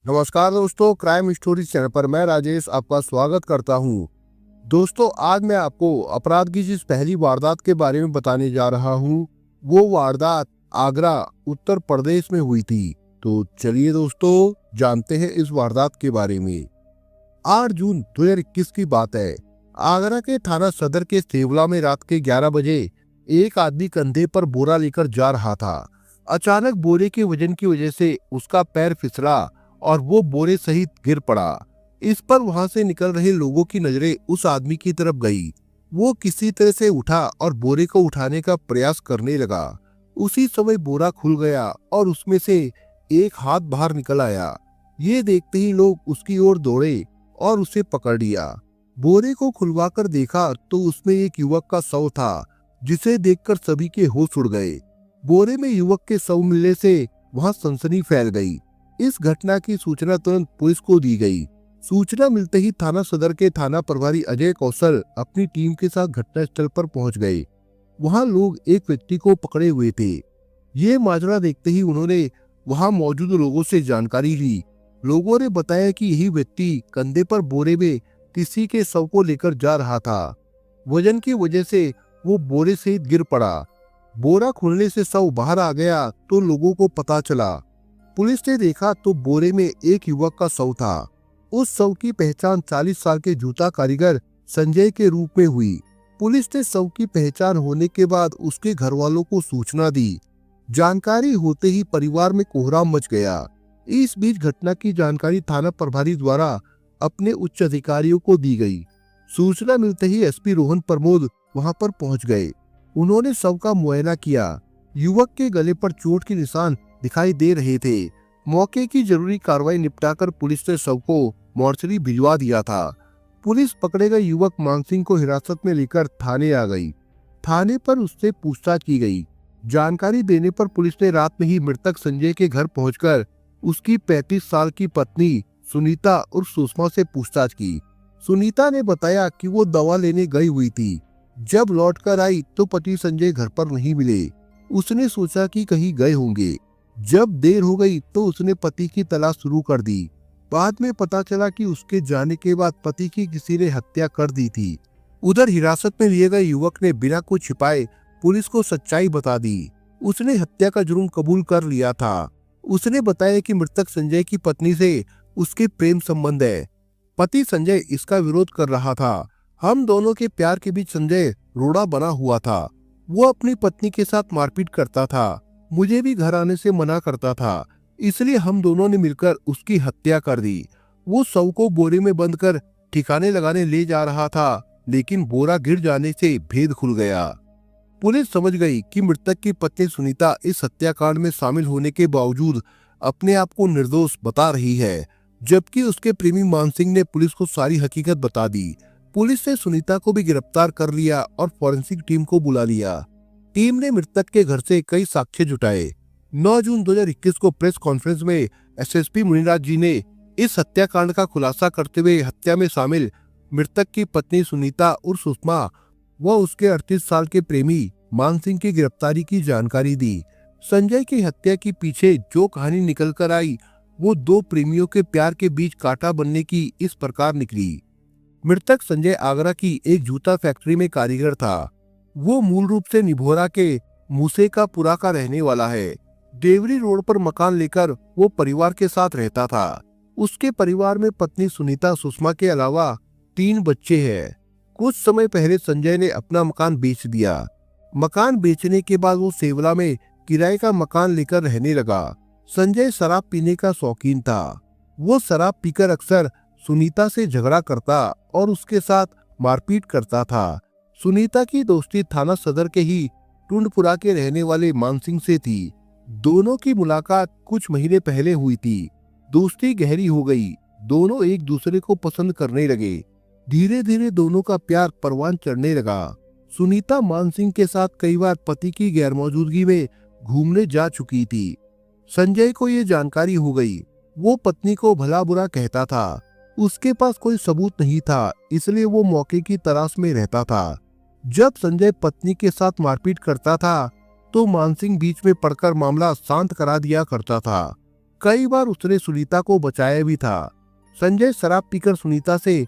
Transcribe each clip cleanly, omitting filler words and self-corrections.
नमस्कार दोस्तों, crime story channel पर मैं राजेश आपका स्वागत करता हूं। दोस्तों, आज मैं आपको अपराध की जिस पहली वारदात के बारे में बताने जा रहा हूं, वो वारदात आगरा, उत्तर प्रदेश में हुई थी। तो चलिए दोस्तों, जानते हैं इस वारदात के बारे में। 8 जून 2021 की बात है। आगरा के थाना सदर के सेवला में रात के 11 बजे एक आदमी कंधे पर बोरा लेकर जा रहा था। अचानक बोरे के वजन की वजह से उसका पैर फिसला और वो बोरे सहित गिर पड़ा। इस पर वहां से निकल रहे लोगों की नजरें उस आदमी की तरफ गई। वो किसी तरह से उठा और बोरे को उठाने का प्रयास करने लगा। उसी समय बोरा खुल गया और उसमें से एक हाथ बाहर निकल आया। ये देखते ही लोग उसकी ओर दौड़े और उसे पकड़ लिया। बोरे को खुलवाकर देखा तो उसमें एक युवक का शव था, जिसे देखकर सभी के होश उड़ गए। बोरे में युवक के शव मिलने से वहां सनसनी फैल गई। इस घटना की सूचना तुरंत पुलिस को दी गई। सूचना मिलते ही थाना सदर के थाना प्रभारी अजय कौशल अपनी टीम के साथ घटनास्थल पर पहुंच गए। वहां लोग एक व्यक्ति को पकड़े हुए थे। ये माजरा देखते ही उन्होंने वहां मौजूद लोगों से जानकारी ली। लोगों ने बताया कि यही व्यक्ति कंधे पर बोरे में किसी के शव को लेकर जा रहा था। वजन की वजह से वो बोरे से गिर पड़ा। बोरा खुलने से शव बाहर आ गया तो लोगों को पता चला। पुलिस ने देखा तो बोरे में एक युवक का शव था। उस शव की पहचान 40 साल के जूता कारीगर संजय के रूप में हुई। पुलिस ने शव की पहचान होने के बाद उसके घर वालों को सूचना दी। जानकारी होते ही परिवार में कोहराम मच गया। इस बीच घटना की जानकारी थाना प्रभारी द्वारा अपने उच्च अधिकारियों को दी गई। सूचना मिलते ही एसपी रोहन प्रमोद वहां पर पहुंच गए। उन्होंने शव का मुआयना किया। युवक के गले पर चोट के निशान दिखाई दे रहे थे। मौके की जरूरी कार्रवाई निपटाकर पुलिस ने शव को मोर्चरी भिजवा दिया था। पुलिस पकड़े गए युवक मानसिंह को हिरासत में लेकर थाने आ गई। थाने पर उससे पूछताछ की गई। जानकारी देने पर पुलिस ने रात में ही मृतक संजय के घर पहुंचकर उसकी 35 साल की पत्नी सुनीता और सुषमा से पूछताछ की। सुनीता ने बताया कि वो दवा लेने गई हुई थी। जब लौटकर आई तो पति संजय घर पर नहीं मिले। उसने सोचा कि कहीं गए होंगे। जब देर हो गई तो उसने पति की तलाश शुरू कर दी। बाद में पता चला कि उसके जाने के बाद पति की किसी ने हत्या कर दी थी। उधर हिरासत में लिए गए युवक ने बिना कुछ छिपाए पुलिस को सच्चाई बता दी। उसने हत्या का जुर्म कबूल कर लिया था। उसने बताया कि मृतक संजय की पत्नी से उसके प्रेम संबंध है। पति संजय इसका विरोध कर रहा था। हम दोनों के प्यार के बीच संजय रोड़ा बना हुआ था। वो अपनी पत्नी के साथ मारपीट करता था। मुझे भी घर आने से मना करता था। इसलिए हम दोनों ने मिलकर उसकी हत्या कर दी। वो शव को बोरे में बंद कर ठिकाने लगाने ले जा रहा था, लेकिन बोरा गिर जाने से भेद खुल गया। पुलिस समझ गई कि मृतक की पत्नी सुनीता इस हत्याकांड में शामिल होने के बावजूद अपने आप को निर्दोष बता रही है, जबकि उसके प्रेमी मानसिंह ने पुलिस को सारी हकीकत बता दी। पुलिस ने सुनीता को भी गिरफ्तार कर लिया और फॉरेंसिक टीम को बुला लिया। टीम ने मृतक के घर से कई साक्ष्य जुटाए। 9 जून 2021 को प्रेस कॉन्फ्रेंस में एसएसपी मुनिराज जी ने इस हत्याकांड का खुलासा करते हुए हत्या में शामिल मृतक की पत्नी सुनीता और सुषमा व उसके 38 साल के प्रेमी मानसिंह की गिरफ्तारी की जानकारी दी। संजय की हत्या के पीछे जो कहानी निकल कर आई, वो दो प्रेमियों के प्यार के बीच कांटा बनने की इस प्रकार निकली। मृतक संजय आगरा की एक जूता फैक्ट्री में कारीगर था। वो मूल रूप से निभोरा के मूसेकापुरा का रहने वाला है। देवरी रोड पर मकान लेकर वो परिवार के साथ रहता था। उसके परिवार में पत्नी सुनीता सुषमा के अलावा 3 बच्चे हैं। कुछ समय पहले संजय ने अपना मकान बेच दिया। मकान बेचने के बाद वो सेवला में किराए का मकान लेकर रहने लगा। संजय शराब पीने का शौकीन था। वो शराब पीकर अक्सर सुनीता से झगड़ा करता और उसके साथ मारपीट करता था। सुनीता की दोस्ती थाना सदर के ही टुंडपुरा के रहने वाले मानसिंह से थी। दोनों की मुलाकात कुछ महीने पहले हुई थी। दोस्ती गहरी हो गई। दोनों एक दूसरे को पसंद करने लगे। धीरे धीरे दोनों का प्यार परवान चढ़ने लगा। सुनीता मानसिंह के साथ कई बार पति की गैरमौजूदगी में घूमने जा चुकी थी। संजय को ये जानकारी हो गई। वो पत्नी को भला बुरा कहता था। उसके पास कोई सबूत नहीं था, इसलिए वो मौके की तलाश में रहता था। जब संजय पत्नी के साथ मारपीट करता था तो मानसिंह बीच में पड़कर मामला शांत करा दिया करता था। कई बार उसने सुनीता को बचाया भी था। संजय शराब पीकर सुनीता से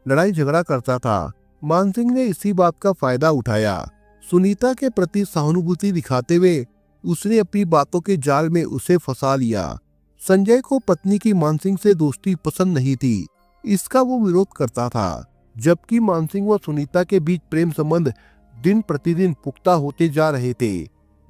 लड़ाई झगड़ा करता था। मानसिंह ने इसी बात का फायदा उठाया। सुनीता के प्रति सहानुभूति दिखाते हुए उसने अपनी बातों के जाल में उसे फंसा लिया। संजय को पत्नी की मानसिंह से दोस्ती पसंद नहीं थी, इसका वो विरोध करता था। जबकि मानसिंह व सुनीता के बीच प्रेम संबंध दिन प्रतिदिन पुख्ता होते जा रहे थे।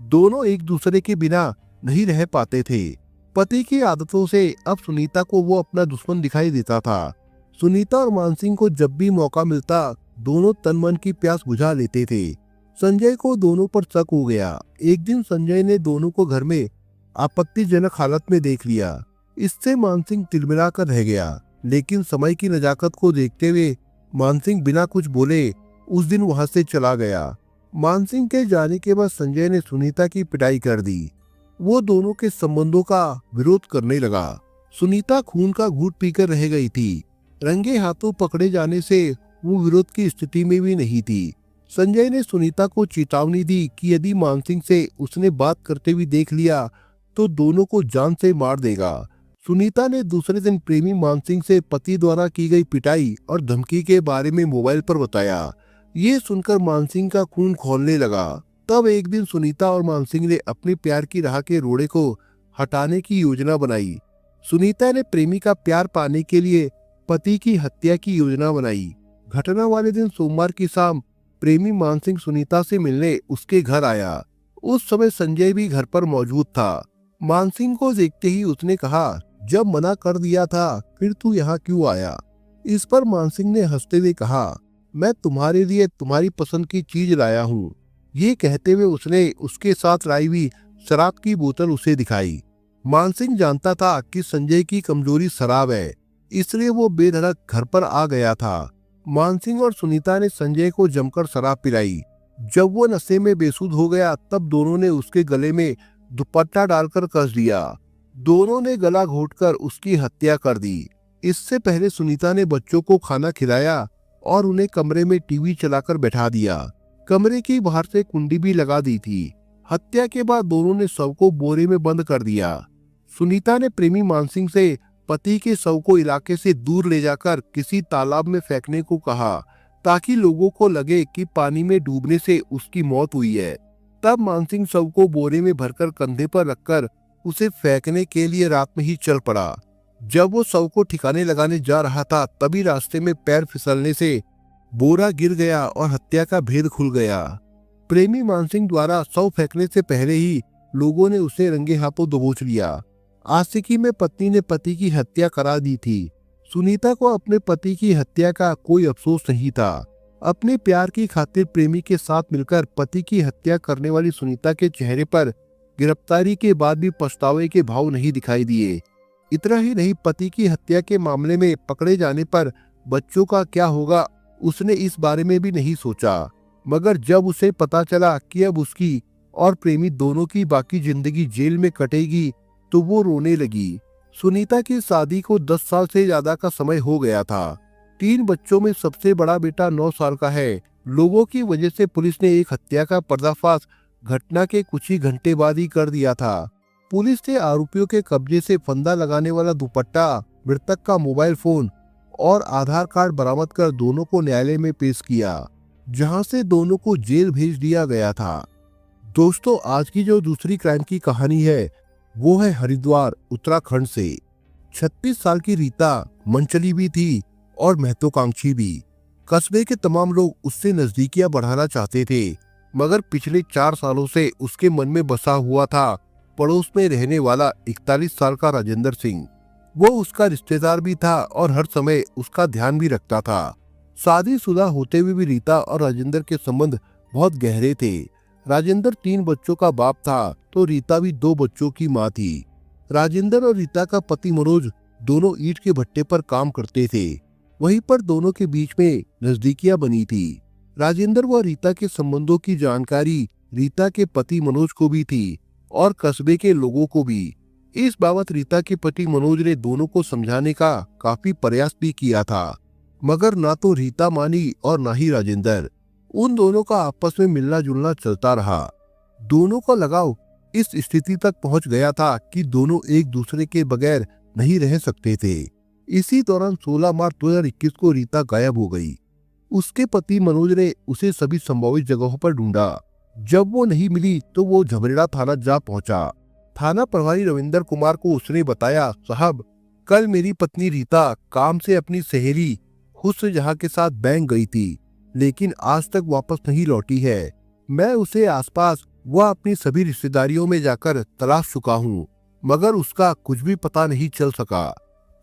दोनों एक दूसरे के बिना नहीं रह पाते थे। पति की आदतों से अब सुनीता को वो अपना दुश्मन दिखाई देता था। सुनीता और मानसिंह को जब भी मौका मिलता दोनों तन मन की प्यास बुझा लेते थे। संजय को दोनों पर शक हो गया। एक दिन संजय ने दोनों को घर में आपत्तिजनक हालत में देख लिया। इससे मानसिंह तिलमिला कर रह गया, लेकिन समय की नजाकत को देखते हुए मानसिंह बिना कुछ बोले उस दिन वहां से चला गया। मानसिंह के जाने के बाद संजय ने सुनीता की पिटाई कर दी। वो दोनों के संबंधों का विरोध करने लगा। सुनीता खून का घूंट पीकर रह गई थी। रंगे हाथों पकड़े जाने से वो विरोध की स्थिति में भी नहीं थी। संजय ने सुनीता को चेतावनी दी कि यदि मानसिंह से उसने बात करते हुए देख लिया तो दोनों को जान से मार देगा। सुनीता ने दूसरे दिन प्रेमी मानसिंह से पति द्वारा की गई पिटाई और धमकी के बारे में मोबाइल पर बताया। ये सुनकर मानसिंह का खून खौलने लगा। तब एक दिन सुनीता और मानसिंह ने अपने प्यार की राह के रोड़े को हटाने की योजना बनाई। सुनीता ने प्रेमी का प्यार पाने के लिए पति की हत्या की योजना बनाई। घटना वाले दिन सोमवार की शाम प्रेमी मानसिंह सुनीता से मिलने उसके घर आया। उस समय संजय भी घर पर मौजूद था। मानसिंह को देखते ही उसने कहा, जब मना कर दिया था फिर तू यहाँ क्यों आया? इस पर मानसिंह ने हंसते हुए कहा, मैं तुम्हारे लिए तुम्हारी पसंद की चीज लाया हूँ। ये कहते हुए उसने उसके साथ लाई हुई शराब की बोतल उसे दिखाई। मानसिंह जानता था कि संजय की कमजोरी शराब है, इसलिए वो बेधड़क घर पर आ गया था। मानसिंह और सुनीता ने संजय को जमकर शराब पिलाई। जब वो नशे में बेसुध हो गया तब दोनों ने उसके गले में दुपट्टा डालकर कस दिया। दोनों ने गला घोंटकर उसकी हत्या कर दी। इससे पहले सुनीता ने बच्चों को खाना खिलाया और उन्हें कमरे में टीवी चलाकर बैठा दिया। कमरे की बाहर से कुंडी भी लगा दी थी। हत्या के बाद दोनों ने शव को बोरे में बंद कर दिया। सुनीता ने प्रेमी मानसिंह से पति के शव को इलाके से दूर ले जाकर किसी तालाब में फेंकने को कहा, ताकि लोगों को लगे कि पानी में डूबने से उसकी मौत हुई है। तब मानसिंह शव को बोरे में भरकर कंधे पर रखकर उसे फेंकने के लिए रात में ही चल पड़ा। जब वो शव को ठिकाने लगाने जा रहा था तभी रास्ते में पैर फिसलने से बोरा गिर गया और हत्या का भेद खुल गया। प्रेमी मानसिंह द्वारा शव फेंकने से पहले ही लोगों ने उसे रंगे हाथों दबोच लिया। आशिकी में पत्नी ने पति की हत्या करा दी थी। सुनीता को अपने पति की हत्या का कोई अफसोस नहीं था। अपने प्यार की खातिर प्रेमी के साथ मिलकर पति की हत्या करने वाली सुनीता के चेहरे पर गिरफ्तारी के बाद भी पछतावे के भाव नहीं दिखाई दिए। इतना ही नहीं, पति की हत्या के मामले में पकड़े जाने पर बच्चों का क्या होगा उसने इस बारे में भी नहीं सोचा। मगर जब उसे पता चला कि अब उसकी और प्रेमी दोनों की बाकी जिंदगी जेल में कटेगी तो वो रोने लगी। सुनीता की शादी को 10 साल से ज्यादा का समय हो गया था। 3 बच्चों में सबसे बड़ा बेटा 9 साल का है। लोगों की वजह से पुलिस ने एक हत्या का पर्दाफाश घटना के कुछ ही घंटे बाद ही कर दिया था। पुलिस ने आरोपियों के कब्जे से फंदा लगाने वाला दुपट्टा, मृतक का मोबाइल फोन और आधार कार्ड बरामद कर दोनों को न्यायालय में पेश किया, जहां से दोनों को जेल भेज दिया गया था। दोस्तों, आज की जो दूसरी क्राइम की कहानी है वो है हरिद्वार उत्तराखंड से। 36 साल की रीता मनचली भी थी और महत्वाकांक्षी भी। कस्बे के तमाम लोग उससे नजदीकियां बढ़ाना चाहते थे, मगर पिछले 4 सालों से उसके मन में बसा हुआ था पड़ोस में रहने वाला 41 साल का राजेंद्र सिंह। वो उसका रिश्तेदार भी था और हर समय उसका ध्यान भी रखता था। शादीशुदा होते हुए भी रीता और राजेंद्र के संबंध बहुत गहरे थे। राजेंद्र 3 बच्चों का बाप था तो रीता भी 2 बच्चों की माँ थी। राजेंद्र और रीता का पति मनोज दोनों ईंट के भट्टे पर काम करते थे। वहीं पर दोनों के बीच में नजदीकियां बनी थी। राजेंद्र व रीता के संबंधों की जानकारी रीता के पति मनोज को भी थी और कस्बे के लोगों को भी। इस बाबत रीता के पति मनोज ने दोनों को समझाने का काफी प्रयास भी किया था, मगर ना तो रीता मानी और ना ही राजेंद्र। उन दोनों का आपस में मिलना जुलना चलता रहा। दोनों को लगा इस स्थिति तक पहुंच गया था कि दोनों एक दूसरे के बगैर नहीं रह सकते थे। इसी दौरान 16 मार्च 2021 को रीता गायब हो गई। उसके पति मनोज ने उसे सभी संभावित जगहों पर ढूंढा। जब वो नहीं मिली तो वो झबरेड़ा थाना जा पहुंचा। थाना प्रभारी रविंदर कुमार को उसने बताया, साहब, कल मेरी पत्नी रीता काम से अपनी सहेली हुस्न जहां के साथ बैंक गई थी, लेकिन आज तक वापस नहीं लौटी है। मैं उसे आसपास व अपनी सभी रिश्तेदारियों में जाकर तलाश चुका हूँ, मगर उसका कुछ भी पता नहीं चल सका।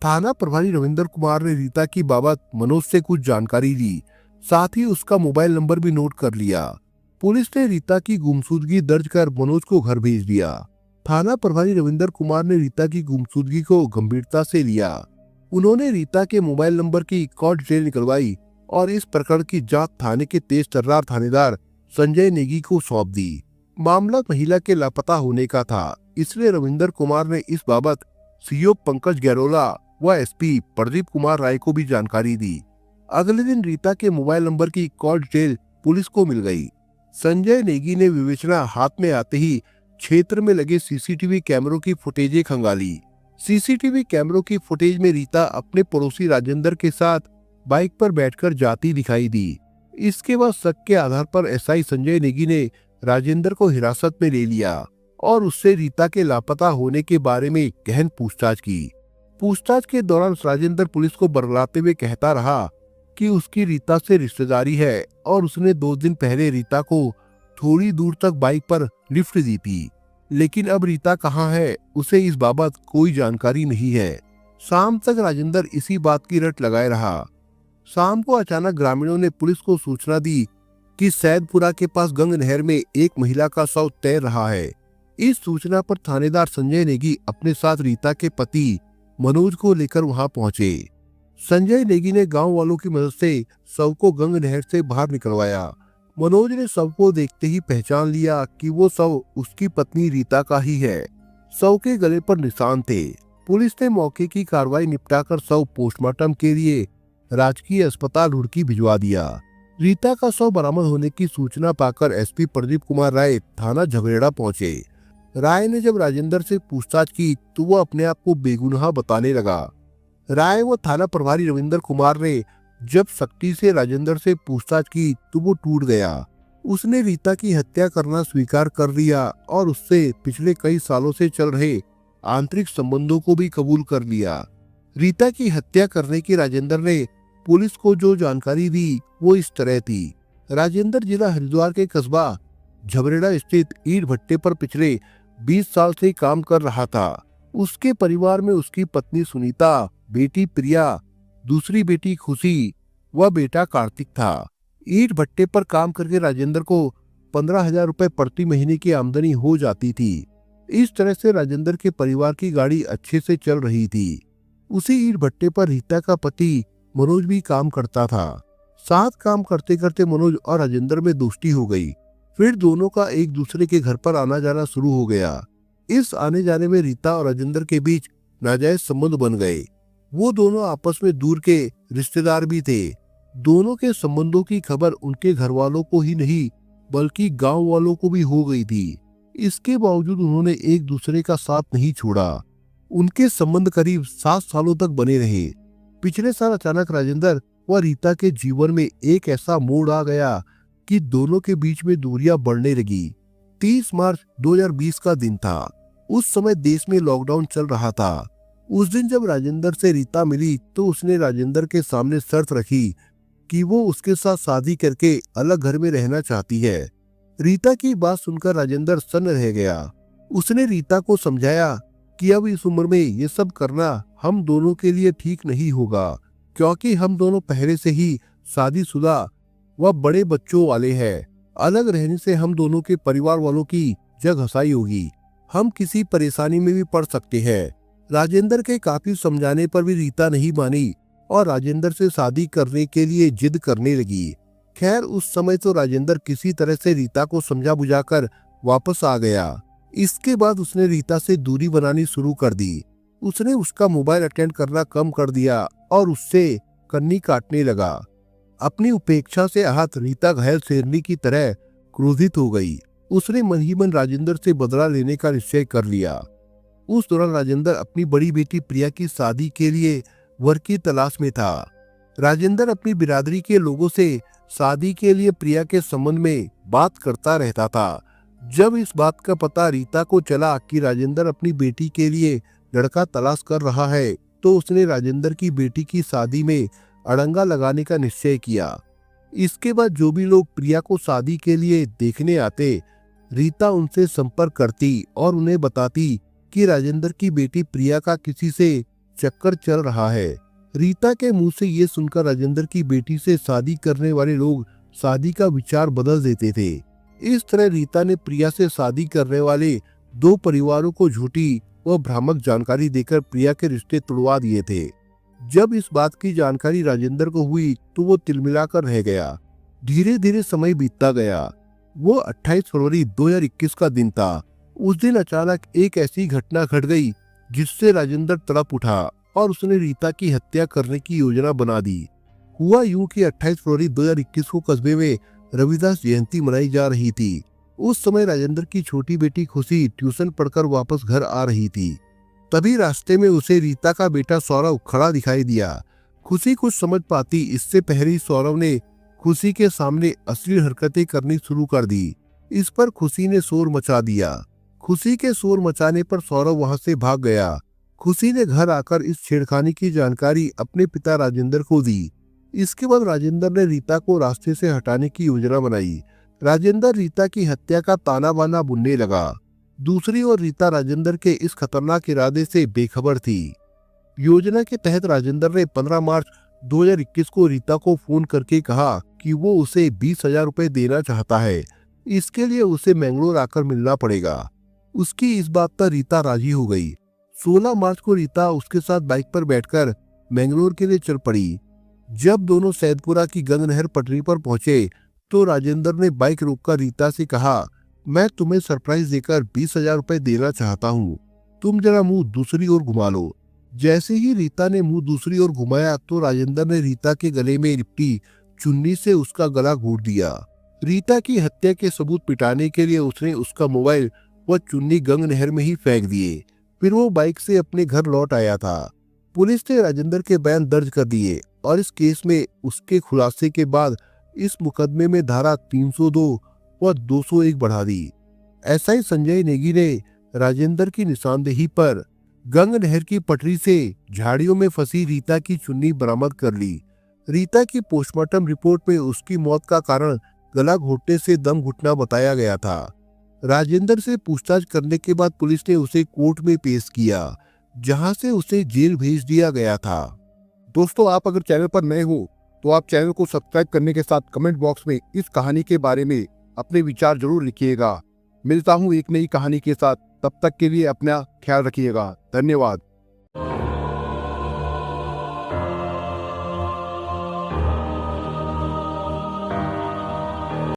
थाना प्रभारी रविंदर कुमार ने रीता की बाबत मनोज से कुछ जानकारी ली, साथ ही उसका मोबाइल नंबर भी नोट कर लिया। पुलिस ने रीता की गुमशुदगी दर्ज कर मनोज को घर भेज दिया। थाना प्रभारी रविंदर कुमार ने रीता की गुमशुदगी को गंभीरता से लिया। उन्होंने रीता के मोबाइल नंबर की कॉल डिटेल निकलवाई और इस प्रकरण की जांच थाने के तेज तर्रार थानेदार संजय नेगी को सौंप दी। मामला महिला के लापता होने का था, इसलिए रविंदर कुमार ने इस बाबत सीओ पंकज गैरोला व एसपी प्रदीप कुमार राय को भी जानकारी दी। अगले दिन रीता के मोबाइल नंबर की कॉल डिटेल पुलिस को मिल गई। संजय नेगी ने विवेचना हाथ में आते ही क्षेत्र में लगे सीसीटीवी कैमरों की फुटेजें खंगाली। सीसीटीवी कैमरों की फुटेज में रीता अपने पड़ोसी राजेंद्र के साथ बाइक पर बैठकर जाती दिखाई दी। इसके बाद शक के आधार पर एसआई संजय नेगी ने राजेंद्र को हिरासत में ले लिया और उससे रीता के लापता होने के बारे में गहन पूछताछ की। पूछताछ के दौरान राजेंद्र पुलिस को बरगलाते हुए कहता रहा कि उसकी रीता से रिश्तेदारी है और उसने 2 दिन पहले रीता को थोड़ी दूर तक बाइक पर लिफ्ट दी थी, लेकिन अब रीता कहाँ है उसे इस बाबत कोई जानकारी नहीं है। शाम तक राजेंद्र इसी बात की रट लगाए रहा। शाम को अचानक ग्रामीणों ने पुलिस को सूचना दी कि सैदपुरा के पास गंग नहर में एक महिला का शव तैर रहा है। इस सूचना पर थानेदार संजय नेगी अपने साथ रीता के पति मनोज को लेकर वहां पहुंचे। संजय नेगी ने गांव वालों की मदद से शव को गंग नहर से बाहर निकलवाया। मनोज ने शव को देखते ही पहचान लिया कि वो शव उसकी पत्नी रीता का ही है। शव के गले पर निशान थे। पुलिस ने मौके की कार्रवाई निपटाकर शव पोस्टमार्टम के लिए राजकीय अस्पताल रुड़की भिजवा दिया। रीता का शव बरामद होने की सूचना पाकर एसपी प्रदीप कुमार राय थाना झबरेड़ा पहुंचे। राय ने जब राजेंद्र से पूछताछ की तो वो अपने आप को बेगुनाह बताने लगा। राय व थाना प्रभारी रविंदर कुमार ने जब सख्ती से राजेंद्र से पूछताछ की तो वो टूट गया। उसने रीता की हत्या करना स्वीकार कर लिया और उससे पिछले कई सालों से चल रहे आंतरिक संबंधों को भी कबूल कर लिया। रीता की हत्या करने की राजेंद्र ने पुलिस को जो जानकारी दी वो इस तरह थी। राजेंद्र जिला हरिद्वार के कस्बा झबरेड़ा स्थित ईंट भट्टे पर पिछले 20 साल से काम कर रहा था। उसके परिवार में उसकी पत्नी सुनीता, बेटी प्रिया, दूसरी बेटी खुशी व बेटा कार्तिक था। ईंट भट्टे पर काम करके राजेंद्र को 15,000 रुपए प्रति महीने की आमदनी हो जाती थी। इस तरह से राजेंद्र के परिवार की गाड़ी अच्छे से चल रही थी। उसी ईंट भट्टे पर रीता का पति मनोज भी काम करता था। साथ काम करते करते मनोज और राजेंद्र में दोस्ती हो गई। फिर दोनों का एक दूसरे के घर पर आना जाना शुरू हो गया। इस आने जाने में रीता और राजेंद्र के बीच नाजायज संबंध बन गए। वो दोनों आपस में दूर के रिश्तेदार भी थे। दोनों के संबंधों की खबर उनके घर वालों को ही नहीं बल्कि गांव वालों को भी हो गई थी। इसके बावजूद उन्होंने एक दूसरे का साथ नहीं छोड़ा। उनके संबंध करीब 7 सालों तक बने रहे। पिछले साल अचानक राजेंद्र व रीता के जीवन में एक ऐसा मोड़ आ गया कि दोनों के बीच में दूरियां बढ़ने लगी। 30 मार्च 2020 का दिन था। उस समय देश में लॉकडाउन चल रहा था। उस दिन जब राजेंद्र से रीता मिली तो उसने राजेंद्र के सामने शर्त रखी कि वो उसके साथ शादी करके अलग घर में रहना चाहती है। रीता की बात सुनकर राजेंद्र सन्न रह गया। उसने रीता को समझाया कि अब इस उम्र में ये सब करना हम दोनों के लिए ठीक नहीं होगा, क्योंकि हम दोनों पहले से ही शादीशुदा व बड़े बच्चों वाले हैं। अलग रहने से हम दोनों के परिवार वालों की जग हंसाई होगी। हम किसी परेशानी में भी पड़ सकते हैं। राजेंद्र के काफी समझाने पर भी रीता नहीं मानी और राजेंद्र से शादी करने के लिए जिद करने लगी। खैर उस समय तो राजेंद्र किसी तरह से रीता को समझा बुझाकर वापस आ गया। इसके बाद उसने रीता से दूरी बनानी शुरू कर दी। उसने उसका मोबाइल अटेंड करना कम कर दिया और उससे कन्नी काटने लगा। अपनी उपेक्षा से आहत रीता घायल शेरनी की तरह क्रोधित हो गई। उसने मन ही मन राजेंद्र से बदला लेने का निश्चय कर लिया। उस दौरान राजेंद्र अपनी बड़ी बेटी प्रिया की शादी के लिए वर की तलाश में था। राजेंद्र अपनी बिरादरी के लोगों से शादी के लिए प्रिया के संबंध में बात करता रहता था। जब इस बात का पता रीता को चला कि राजेंद्र अपनी बेटी के लिए लड़का तलाश कर रहा है, तो उसने राजेंद्र की बेटी की शादी में अड़ंगा लगाने का निश्चय किया। इसके बाद जो भी लोग प्रिया को शादी के लिए देखने आते, रीता उनसे संपर्क करती और उन्हें बताती कि राजेंद्र की बेटी प्रिया का किसी से चक्कर चल रहा है। रीता के मुंह से ये सुनकर राजेंद्र की बेटी से शादी करने वाले लोग शादी का विचार बदल देते थे। इस तरह रीता ने प्रिया से शादी करने वाले दो परिवारों को झूठी व भ्रामक जानकारी देकर प्रिया के रिश्ते तुड़वा दिए थे। जब इस बात की जानकारी राजेंद्र को हुई तो वो तिलमिलाकर रह गया। धीरे धीरे समय बीतता गया। वो 28 फरवरी 2021 का दिन था। उस दिन अचानक एक ऐसी घटना घट गई जिससे राजेंद्र तड़प उठा और उसने रीता की हत्या करने की योजना बना दी। हुआ यूं कि 28 फरवरी 2021 को कस्बे में रविदास जयंती मनाई जा रही थी। उस समय राजेंद्र की छोटी बेटी खुशी ट्यूशन पढ़कर वापस घर आ रही थी। तभी रास्ते में उसे रीता का बेटा सौरव खड़ा दिखाई दिया। खुशी कुछ समझ पाती इससे पहले सौरव ने खुशी के सामने अश्लील हरकतें करनी शुरू कर दी। इस पर खुशी ने शोर मचा दिया। खुशी के शोर मचाने पर सौरव वहां से भाग गया। खुशी ने घर आकर इस छेड़खानी की जानकारी अपने पिता राजेंद्र को दी। इसके बाद राजेंद्र ने रीता को रास्ते से हटाने की योजना बनाई। राजेंद्र रीता की हत्या का ताना बाना बुनने लगा। दूसरी ओर रीता राजेंद्र के इस खतरनाक इरादे से बेखबर थी। योजना के तहत राजेंद्र ने 15 मार्च 2021 को रीता को फोन करके कहा कि वो उसे 20,000 रुपए देना चाहता है। इसके लिए उसे मैंगलोर आकर मिलना पड़ेगा। उसकी इस बात पर रीता राजी हो गई। 16 मार्च को रीता उसके साथ बाइक पर बैठकर मैंगलोर के लिए चल पड़ी। जब दोनों सैदपुरा की गंग नहर पटरी पर पहुंचे तो राजेंद्र ने बाइक रोककर रीता से कहा, मैं तुम्हें सरप्राइज देकर 20,000 रुपए देना चाहता हूँ। तुम जरा मुंह दूसरी ओर घुमा लो। जैसे ही रीता ने मुंह दूसरी ओर घुमाया तो राजेंद्र ने रीता के गले में लिपटी चुन्नी से उसका गला घोट दिया। रीता की हत्या के सबूत मिटाने के लिए उसने उसका मोबाइल व चुन्नी गंग नहर में ही फेंक दिए। फिर वो बाइक से अपने घर लौट आया था। पुलिस ने राजेंद्र के बयान दर्ज कर दिए और इस केस में उसके खुलासे के बाद इस मुकदमे में धारा 302 व 201 बढ़ा दी। एसआई संजय नेगी ने राजेंद्र की निशानदेही पर गंग नहर की पटरी से झाड़ियों में फंसी रीता की चुन्नी बरामद कर ली। रीता की पोस्टमार्टम रिपोर्ट में उसकी मौत का कारण गला घोटने से दम घुटना बताया गया था। राजेंद्र से पूछताछ करने के बाद पुलिस ने उसे कोर्ट में पेश किया, जहां से उसे जेल भेज दिया गया था। दोस्तों, आप अगर चैनल पर नए हो तो आप चैनल को सब्सक्राइब करने के साथ कमेंट बॉक्स में इस कहानी के बारे में अपने विचार जरूर लिखिएगा। मिलता हूं एक नई कहानी के साथ, तब तक के लिए अपना ख्याल रखिएगा। धन्यवाद।